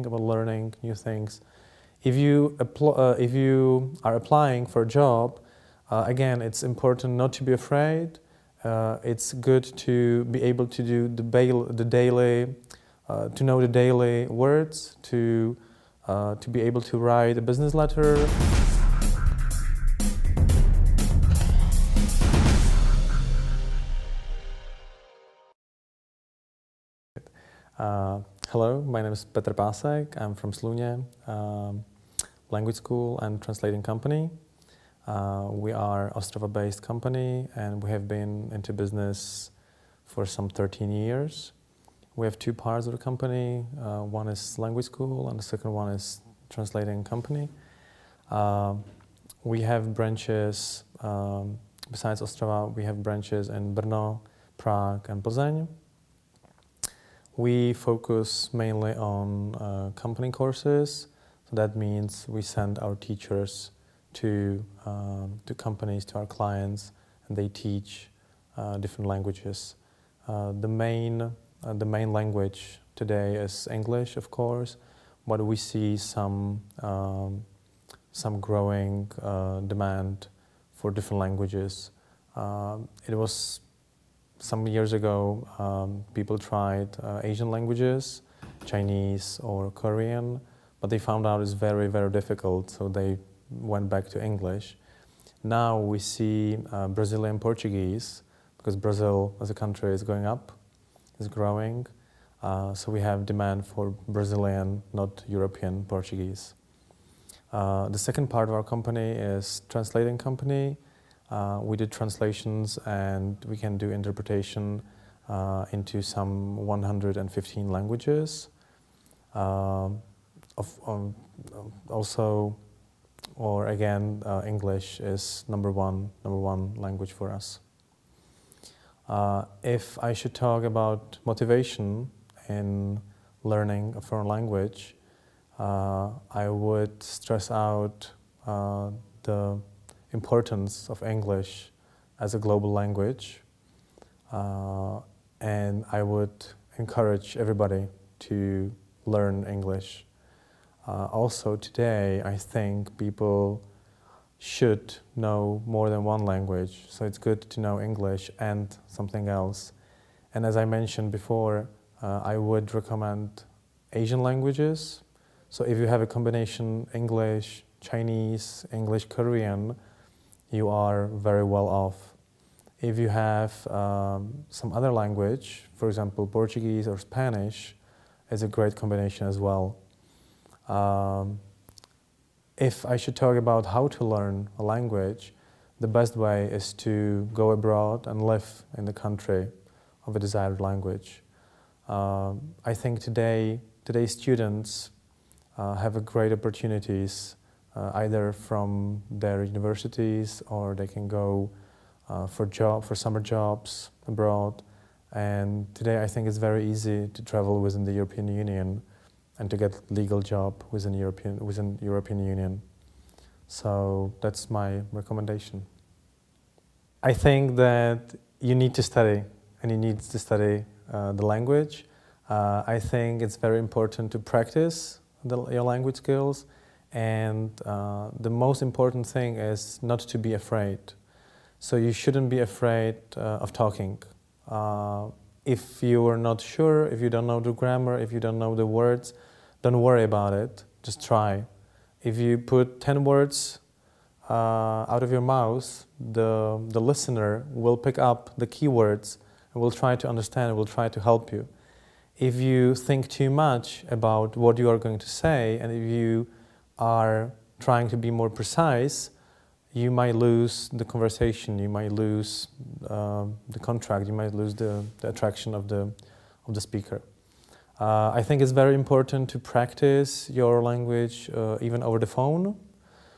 thinking about learning new things. If you are applying for a job, again, it's important not to be afraid. It's good to be able to do the daily, to know the daily words, to be able to write a business letter. Hello, my name is Petr Pásek. I'm from Slůně, language school and translating company. We are Ostrava-based company, and we have been into business for some 13 years. We have two parts of the company. One is language school, and the second one is translating company. We have branches, besides Ostrava, we have branches in Brno, Prague, and Plzeň. We focus mainly on company courses, so that means we send our teachers to companies, to our clients, and they teach different languages. The main language today is English, of course, but we see some growing demand for different languages. It was some years ago, people tried Asian languages, Chinese or Korean, but they found out it's very, very difficult, so they went back to English. Now we see Brazilian Portuguese, because Brazil as a country is going up, is growing, so we have demand for Brazilian, not European Portuguese. The second part of our company is translating company. We do translations and we can do interpretation into some 115 languages. Also, or again, English is number one language for us. If I should talk about motivation in learning a foreign language, I would stress out the importance of English as a global language, and I would encourage everybody to learn English. Also today, I think people should know more than one language, so it's good to know English and something else. And as I mentioned before, I would recommend Asian languages. So if you have a combination English, Chinese, English, Korean, you are very well off. If you have some other language, for example, Portuguese or Spanish, is a great combination as well. If I should talk about how to learn a language, the best way is to go abroad and live in the country of a desired language. I think today's students have a great opportunities either from their universities, or they can go for summer jobs abroad. And today I think it's very easy to travel within the European Union and to get legal job within European Union. So that's my recommendation. I think that you need to study, and you need to study the language. I think it's very important to practice your language skills. And the most important thing is not to be afraid. So you shouldn't be afraid of talking. If you are not sure, if you don't know the grammar, if you don't know the words, don't worry about it, just try. If you put 10 words out of your mouth, the listener will pick up the keywords and will try to understand, will try to help you. If you think too much about what you are going to say, and if you are trying to be more precise, you might lose the conversation, you might lose the contract, you might lose the attraction of the speaker. I think it's very important to practice your language even over the phone.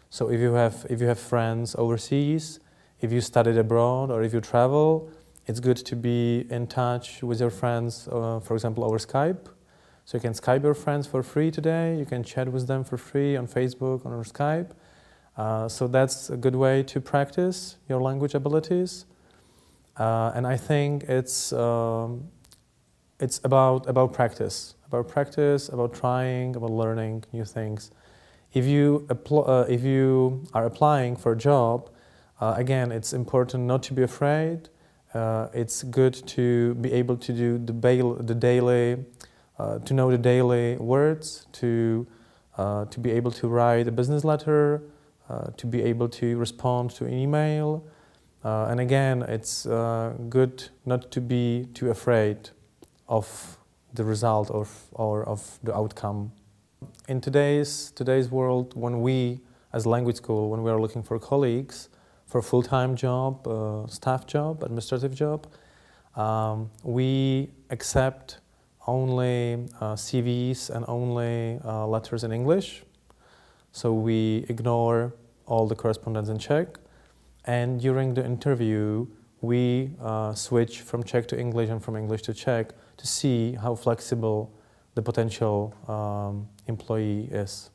So if you have friends overseas, if you studied abroad, or if you travel, it's good to be in touch with your friends, for example, over Skype. So you can Skype your friends for free today, you can chat with them for free on Facebook or Skype. So that's a good way to practice your language abilities. And I think it's it's about practice, about trying, about learning new things. If you are applying for a job, again, it's important not to be afraid. It's good to be able to do the daily, to know the daily words, to be able to write a business letter, to be able to respond to an email. And again, it's good not to be too afraid of the result or of the outcome. In today's world, when we, as language school, when we are looking for colleagues for a full-time job, staff job, administrative job, we accept only CVs and only letters in English. So we ignore all the correspondence in Czech. And during the interview, we switch from Czech to English and from English to Czech to see how flexible the potential employee is.